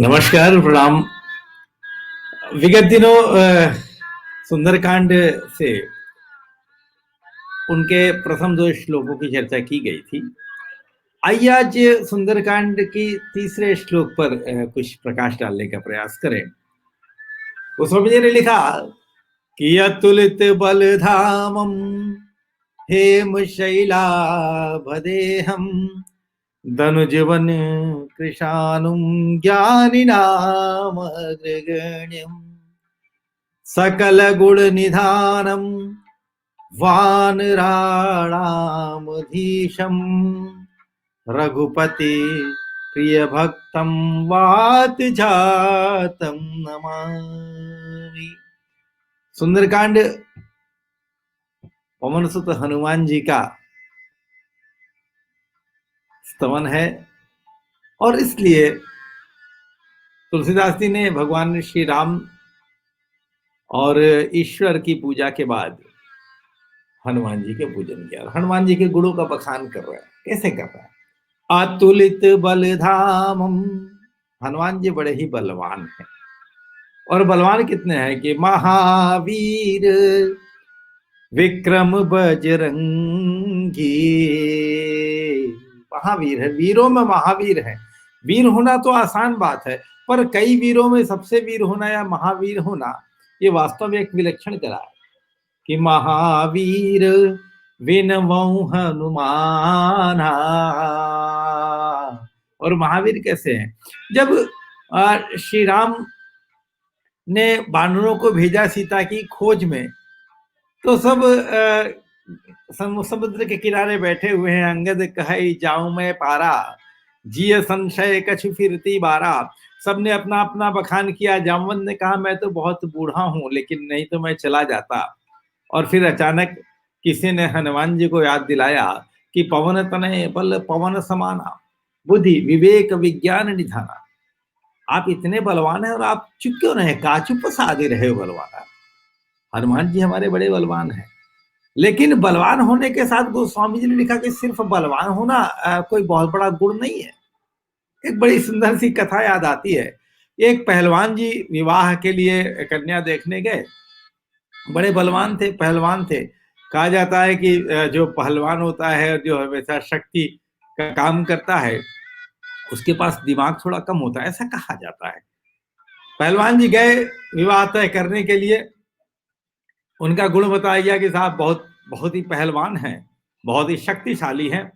नमस्कार, प्रणाम। विगत दिनों सुंदरकांड से उनके प्रथम 2 श्लोकों की चर्चा की गई थी। आइए आज सुंदरकांड की तीसरे श्लोक पर कुछ प्रकाश डालने का प्रयास करें। गोस्वामी जी ने लिखा कि अतुलित बलधामम हेम शैलाभदेहम धनुजवन कृशानुम ज्ञानिनाम अग्रगण्यम सकल गुण निधानम वानराणामधीशम रघुपति प्रिय भक्तम वात जातम नमामि। सुंदरकांड पवन सुत हनुमान जी का स्तवन है और इसलिए तुलसीदास जी ने भगवान श्री राम और ईश्वर की पूजा के बाद हनुमान जी के पूजन किया। हनुमान जी के गुणों का बखान कर रहा है। कैसे कर रहा है? अतुलित बलधामम, हनुमान जी बड़े ही बलवान हैं। और बलवान कितने हैं कि महावीर विक्रम बजरंगी, महावीर है, वीरों में महावीर है। वीर होना तो आसान बात है, पर कई वीरों में सबसे वीर होना या महावीर होना ये वास्तव में एक विलक्षण कला है कि महावीर विनवौ हनुमाना। और महावीर कैसे हैं? जब श्री राम ने वानरों को भेजा सीता की खोज में, तो सब समुद्र के किनारे बैठे हुए हैं। अंगद कहे जाऊं मैं पारा, जिय संशय कछु फिरती बारा। सबने अपना अपना बखान किया। जामवंत ने कहा मैं तो बहुत बूढ़ा हूं, लेकिन नहीं तो मैं चला जाता। और फिर अचानक किसी ने हनुमान जी को याद दिलाया कि पवन तनय बल पवन समाना, बुद्धि विवेक विज्ञान निधाना। आप इतने बलवान हैं और आप चुप क्यों रहे? का चुप साधे रहे हो बलवान? हनुमान जी हमारे बड़े बलवान हैं, लेकिन बलवान होने के साथ गोस्वामी जी ने लिखा कि सिर्फ बलवान होना कोई बहुत बड़ा गुण नहीं है। एक बड़ी सुंदर सी कथा याद आती है। एक पहलवान जी विवाह के लिए कन्या देखने गए। बड़े बलवान थे, पहलवान थे। कहा जाता है कि जो पहलवान होता है, जो हमेशा शक्ति का काम करता है, उसके पास दिमाग थोड़ा कम होता है, ऐसा कहा जाता है। पहलवान जी गए विवाह तय करने के लिए। उनका गुण बताया गया कि साहब बहुत बहुत ही पहलवान हैं, बहुत ही शक्तिशाली हैं।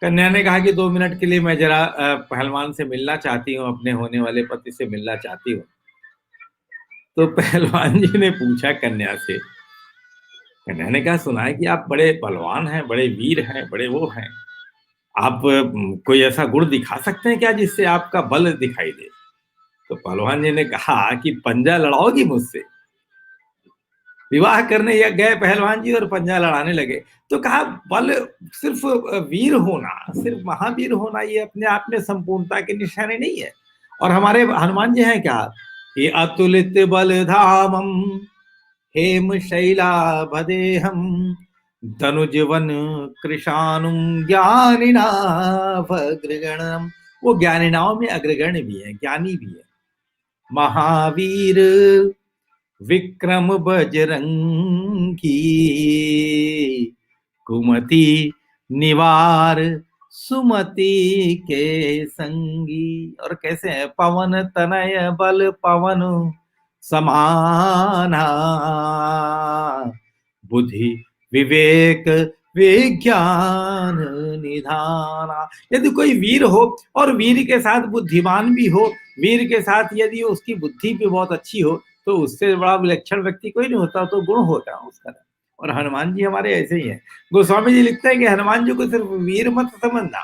कन्या ने कहा कि 2 मिनट के लिए मैं जरा पहलवान से मिलना चाहती हूँ, अपने होने वाले पति से मिलना चाहती हूँ। तो पहलवान जी ने पूछा कन्या से, कन्या ने कहा सुना है कि आप बड़े बलवान हैं, बड़े वीर हैं, बड़े वो हैं, आप कोई ऐसा गुण दिखा सकते हैं क्या जिससे आपका बल दिखाई दे? तो पहलवान जी ने कहा कि पंजा लड़ाओगी मुझसे? विवाह करने या गए पहलवान जी और पंजा लड़ाने लगे। तो कहा बल सिर्फ वीर होना, सिर्फ महावीर होना ये अपने आप में संपूर्णता की निशानी नहीं है। और हमारे हनुमान जी हैं क्या? ये अतुलित बलधामम हेम शैलाभदेहम धनुजवन कृशानुम ज्ञानिनाभग्रगणम। वो ज्ञानिनाओं में अग्रगण्य भी है, ज्ञानी भी है। महावीर विक्रम बजरंगी कुमति निवार सुमति के संगी। और कैसे है? पवन तनय बल पवन समाना, बुद्धि विवेक विज्ञान निधाना। यदि कोई वीर हो और वीर के साथ बुद्धिमान भी हो, वीर के साथ यदि उसकी बुद्धि भी बहुत अच्छी हो, तो उससे बड़ा विलक्षण व्यक्ति कोई नहीं होता, तो गुण होता है उसका। और हनुमान जी हमारे ऐसे ही हैं। गोस्वामी जी लिखते हैं कि हनुमान जी को सिर्फ वीर मत समझना,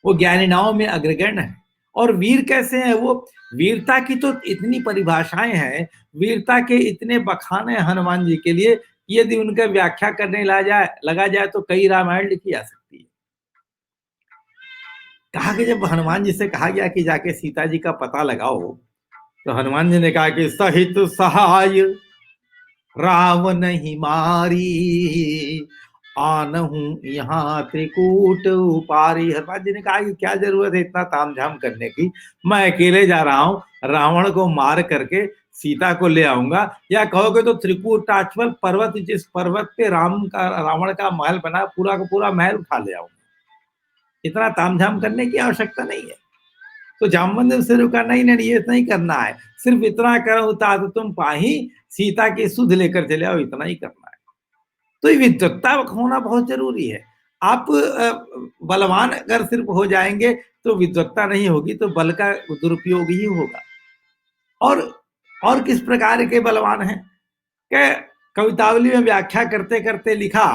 वो ज्ञानिनाओं में अग्रगण्य है। और वीर कैसे हैं? वो वीरता की तो इतनी परिभाषाएं हैं, वीरता के इतने बखान हैं हनुमान जी के लिए, यदि उनका व्याख्या करने लगा जाए तो कई रामायण लिखी जा सकती है। कहा कि जब हनुमान जी से कहा गया कि जाके सीता जी का पता लगाओ, तो हनुमान जी ने कहा कि सहित सहाय रावण ही मारी, आनहूँ यहाँ त्रिकूट उपारी। हनुमान जी ने कहा कि क्या जरूरत है इतना तामझाम करने की, मैं अकेले जा रहा हूँ, रावण को मार करके सीता को ले आऊंगा, या कहोगे तो त्रिकूटाचल पर्वत, जिस पर्वत पे रावण का महल बना, पूरा का पूरा महल उठा ले आऊंगा। इतना तामझाम करने की आवश्यकता नहीं है। तो जामवंत से रुका, नहीं नहीं ये नहीं करना है, सिर्फ इतना करो तात तुम पाही, सीता की सुध लेकर चले आओ, इतना ही करना है। तो ये विद्वत्ता होना बहुत जरूरी है। आप बलवान अगर सिर्फ हो जाएंगे तो विद्वत्ता नहीं होगी, तो बल का दुरुपयोग ही होगा। और और किस प्रकार के बलवान हैं कि कवितावली में व्याख्या करते करते लिखा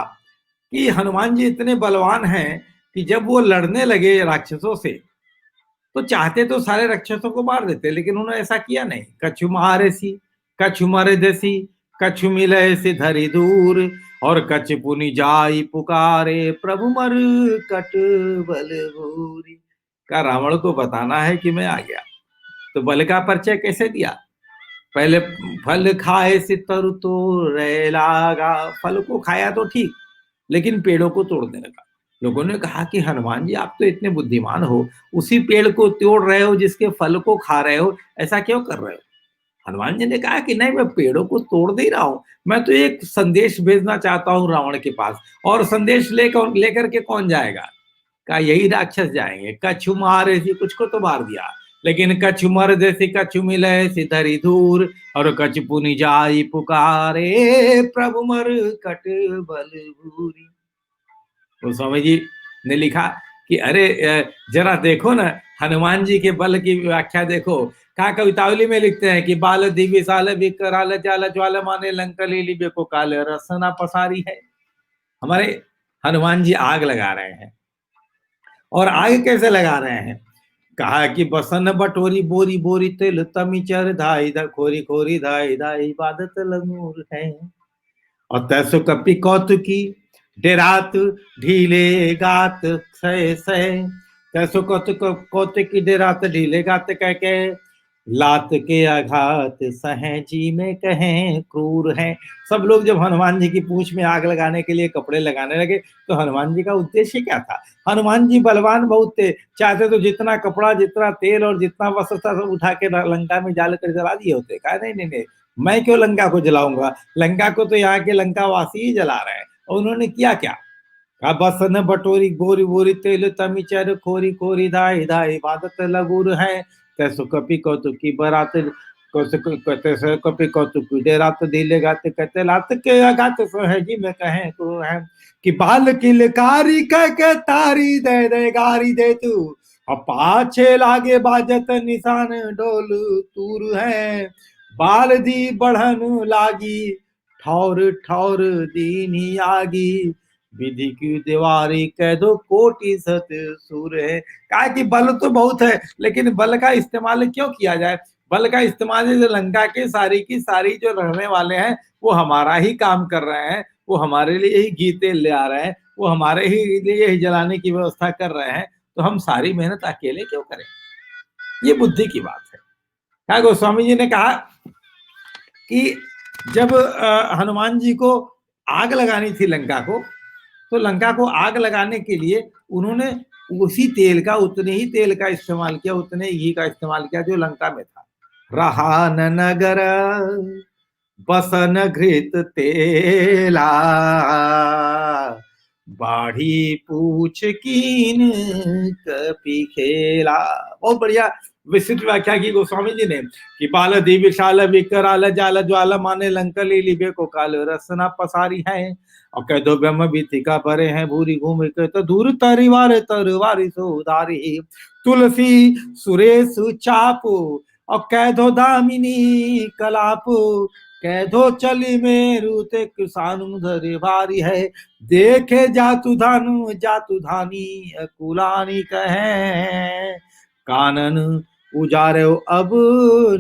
कि हनुमान जी इतने बलवान हैं कि जब वो लड़ने लगे राक्षसों से, तो चाहते तो सारे राक्षसों को मार देते, लेकिन उन्होंने ऐसा किया नहीं। कछु मारे सी, कछु मर देसी, कछु मिले से धरी दूर, और कछ पुनि जाई पुकारे प्रभु मर कट बल भूरी। का रावण को बताना है कि मैं आ गया, तो बल का परिचय कैसे दिया? पहले फल खाए से तरु तो रे लागा, फल को खाया तो ठीक, लेकिन पेड़ों को तोड़ने लगा। लोगों ने कहा कि हनुमान जी आप तो इतने बुद्धिमान हो, उसी पेड़ को तोड़ रहे हो जिसके फल को खा रहे हो, ऐसा क्यों कर रहे हो? हनुमान जी ने कहा कि नहीं, मैं पेड़ों को तोड़ नहीं रहा हूं, मैं तो एक संदेश भेजना चाहता हूं रावण के पास। और संदेश लेकर के कौन जाएगा? का यही राक्षस जाएंगे। कछु मारे सी, कुछ को तो मार दिया, लेकिन कछु मर जैसी, कछु मिले सिधरी दूर, और कछु पुनि जाई पुकारे प्रभु मर कट बल भूरी। तो स्वामी जी ने लिखा कि अरे जरा देखो ना, हनुमान जी के बल की व्याख्या देखो। कहा कवितावली में लिखते हैं कि बाल दिव्य साल विकराल जाल ज्वाल माने लंकली लिबे को काल रसना पसारी है। हमारे हनुमान जी आग लगा रहे हैं, और आग कैसे लगा रहे हैं? कहा कि बसन बटोरी बोरी बोरी तिल तमी चर धाई धा खोरी खोरी धाई धाई इबादत लंगूर है। और तैसो कपि कौतुकी डेरात ढीले गात सह सह, तैसो कौतुकी डेरात ढीले गात कह के, लात के आघात सहे जी में कहें क्रूर है। सब लोग जब हनुमान जी की पूंछ में आग लगाने के लिए कपड़े लगाने लगे, तो हनुमान जी का उद्देश्य क्या था? हनुमान जी बलवान बहुत थे, चाहते तो जितना कपड़ा, जितना तेल और जितना वस्त्र था सब उठा के लंका में जाल कर जला दिए होते। कहा नहीं नहीं नहीं, मैं क्यों लंका को जलाऊंगा, लंका को तो यहाँ के लंका वासी ही जला रहे हैं। और उन्होंने किया क्या? कहा बसन बटोरी बोरी बोरी तेल तमी चर खोरी खोरी धाई धाई इबादत लगूर है। तैसो कपि कौतुकी बरात, तैसो कपि कौतुकी डेरात ढीले गाते कहते लात के आगात सो है जी में कहें तो है। कि बाल किलकारी कह के तारी दे दे गारी दे तू, और पाछे लागे बाजत निशान डोल तूर है। बाल दी बढ़न लागी ठौर ठौर दीनी आगी, विधि की दीवारी कह दो कोटि सत सुर है। कहा कि बल तो बहुत है, लेकिन बल का इस्तेमाल क्यों किया जाए? बल का इस्तेमाल जो लंका के सारी की सारी जो रहने वाले हैं, वो हमारा ही काम कर रहे हैं, वो हमारे लिए ही गीते ले आ रहे हैं, वो हमारे ही लिए ही जलाने की व्यवस्था कर रहे हैं, तो हम सारी मेहनत अकेले क्यों करें? ये बुद्धि की बात है। क्या गोस्वामी जी ने कहा कि जब हनुमान जी को आग लगानी थी लंका को, तो लंका को आग लगाने के लिए उन्होंने उसी तेल का, उतने ही तेल का इस्तेमाल किया, उतने घी का इस्तेमाल किया जो लंका में था। रहा न नगर बसन घृत तेला, बाढ़ी पूछ कीन कपि खेला। बहुत बढ़िया विस्तृत व्याख्या की गोस्वामी जी ने कि बाल दी विशाल विकराल जाल ज्वाल माने लंकली लिबे को काल रसना पसारी है। और कह दो ब्रह्म भीतिका भरे हैं भूरी घूम के तो दूर तरिवार तरवारी सो उदारी, तुलसी सुरेश चापू, और कह दो दामिनी कलापू, कह दो चली मेरु ते किसानु धरे भारी है। देखे जातु धानी अकुलानी कहे, कानन उजारे अब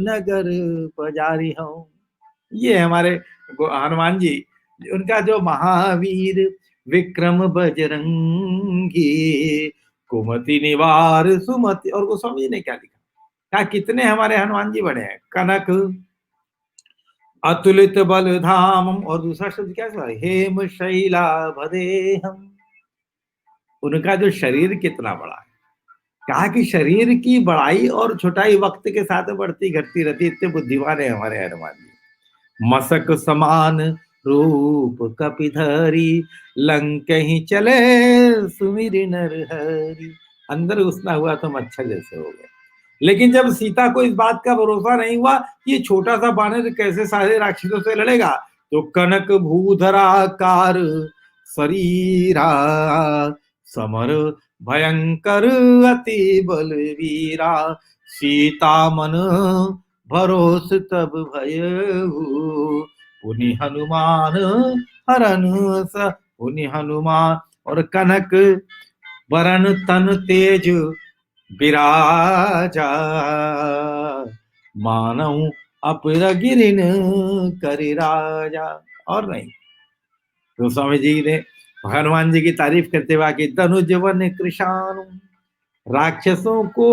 नगर पजारी हूँ। ये हमारे हनुमान जी, उनका जो महावीर विक्रम बजरंगी, कुमति निवार सुमति। और गोस्वामी जी ने क्या लिखा? कहा कितने हमारे हनुमान जी बड़े हैं। कनक अतुलित बल धामम, और दूसरा शब्द क्या था, हेम शैलाभदेहम। उनका जो शरीर कितना बड़ा है, कहा कि शरीर की बड़ाई और छोटाई वक्त के साथ बढ़ती घटती रहती, इतने बुद्धिमान है हमारे हनुमान जी। मसक समान रूप कपिधरी, लंक ही चले सुमिरि नरहरि। अंदर घुसना हुआ तो मच्छर जैसे हो गए। लेकिन जब सीता को इस बात का भरोसा नहीं हुआ कि ये छोटा सा बानर कैसे सारे राक्षसों से लड़ेगा, तो कनक भूधराकार शरीरा, समर भयंकर अति बलवीरा, सीता मन भरोस तब भयहु, पुनि हनुमान हरन स, पुनि हनुमान। और कनक बरन तन तेज विराजा, मानव अपर गिरिन करि राजा। और नहीं तो स्वामी जी ने हनुमान जी की तारीफ करते हुए कि धनुज वन कृषाण, राक्षसों को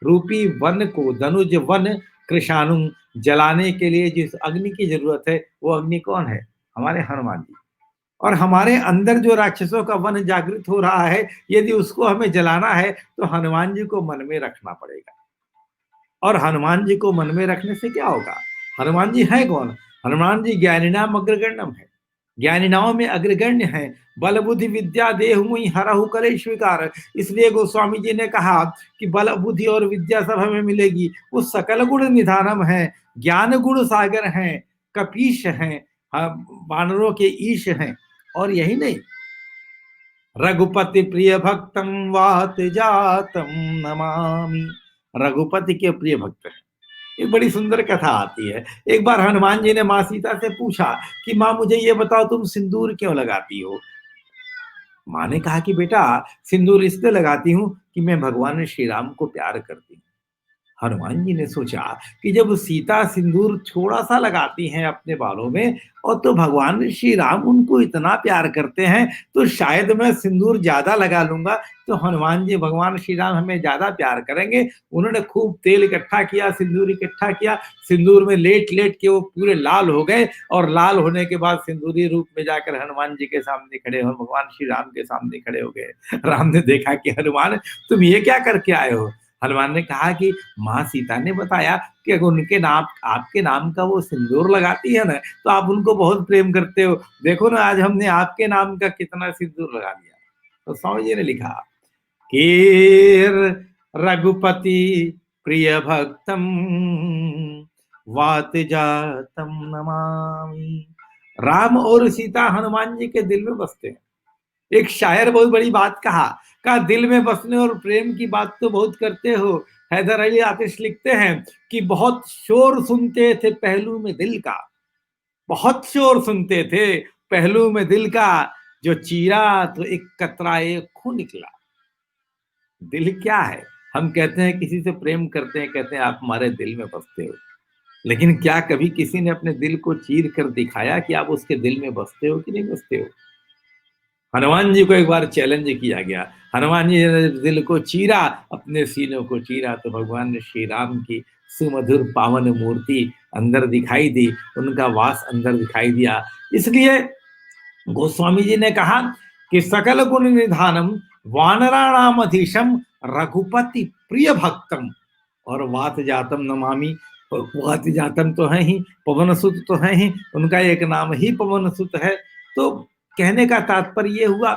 रूपी वन को, धनुज वन कृषाणु, जलाने के लिए जिस अग्नि की जरूरत है, वो अग्नि कौन है, हमारे हनुमान जी। और हमारे अंदर जो राक्षसों का वन जागृत हो रहा है, यदि उसको हमें जलाना है तो हनुमान जी को मन में रखना पड़ेगा। और हनुमान जी को मन में रखने से क्या होगा, हनुमान जी है कौन, हनुमान जी ज्ञानिनाम अग्रगण्यम है, ज्ञानिनाओं में अग्रगण्य है। बल बुद्धि विद्या देहु मुहि हरहु करे स्वीकार। इसलिए गोस्वामी जी ने कहा कि बल बुद्धि और विद्या सब हमें मिलेगी। वो सकल गुण निधानम है, ज्ञान गुण सागर हैं, कपीश हैं, वानरों के ईश हैं। और यही नहीं, रघुपति प्रिय भक्तम वात जातम नमामि, रघुपति के प्रिय भक्त हैं। एक बड़ी सुंदर कथा आती है। एक बार हनुमान जी ने माँ सीता से पूछा कि माँ मुझे ये बताओ तुम सिंदूर क्यों लगाती हो। माँ ने कहा कि बेटा सिंदूर इसलिए लगाती हूँ कि मैं भगवान श्री राम को प्यार करती हूँ। हनुमान जी ने सोचा कि जब सीता सिंदूर थोड़ा सा लगाती हैं अपने बालों में, और तो भगवान श्री राम उनको इतना प्यार करते हैं, तो शायद मैं सिंदूर ज्यादा लगा लूंगा तो हनुमान जी, भगवान श्री राम हमें ज्यादा प्यार करेंगे। उन्होंने खूब तेल इकट्ठा किया, सिंदूर इकट्ठा किया, सिंदूर में लेट लेट के वो पूरे लाल हो गए, और लाल होने के बाद सिंदूरी रूप में जाकर हनुमान जी के सामने खड़े हो, भगवान श्री राम के सामने खड़े हो गए। राम ने देखा कि हनुमान तुम ये क्या करके आए हो। हनुमान ने कहा कि माँ सीता ने बताया कि अगर उनके नाम, आपके नाम का वो सिंदूर लगाती है ना, तो आप उनको बहुत प्रेम करते हो। देखो ना आज हमने आपके नाम का कितना सिंदूर लगा दिया। तो स्वामी जी ने लिखा कि रघुपति प्रिय भक्तम वात जातम नमामि। राम और सीता हनुमान जी के दिल में बसते हैं। एक शायर बहुत बड़ी बात कहा दिल में बसने और प्रेम की बात तो बहुत करते हो। हैदर अली आतिश लिखते हैं कि बहुत शोर सुनते थे पहलू में दिल का, बहुत शोर सुनते थे पहलू में दिल का, जो चीरा तो एक कतराए खून निकला। दिल क्या है, हम कहते हैं किसी से प्रेम करते हैं, कहते हैं आप हमारे दिल में बसते हो, लेकिन क्या कभी किसी ने अपने दिल को चीर कर दिखाया कि आप उसके दिल में बसते हो कि नहीं बसते हो। हनुमान जी को एक बार चैलेंज किया गया, हनुमान जी ने दिल को चीरा, अपने सीनों को चीरा, तो भगवान श्री राम की सुमधुर पावन मूर्ति अंदर दिखाई दी, उनका वास अंदर दिखाई दिया। इसलिए गोस्वामी जी ने कहा कि सकल गुण निधानम वानराणाम अधीशम रघुपति प्रिय भक्तम, और वात जातम नमामि। वात जातम तो है ही, पवन सुत तो है ही, उनका एक नाम ही पवन सुत है। तो कहने का तात्पर्य ये हुआ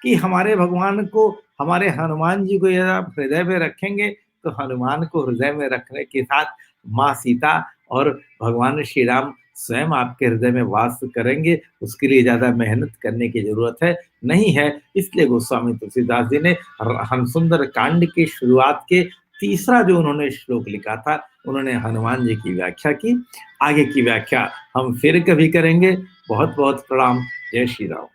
कि हमारे भगवान को, हमारे हनुमान जी को यदि आप हृदय में रखेंगे, तो हनुमान को हृदय में रखने के साथ माँ सीता और भगवान श्री राम स्वयं आपके हृदय में वास करेंगे। उसके लिए ज्यादा मेहनत करने की जरूरत है नहीं है। इसलिए गोस्वामी तुलसीदास जी ने हम सुंदर कांड के शुरुआत के तीसरा जो उन्होंने श्लोक लिखा था, उन्होंने हनुमान जी की व्याख्या की। आगे की व्याख्या हम फिर कभी करेंगे। बहुत बहुत प्रणाम। जय श्री राम।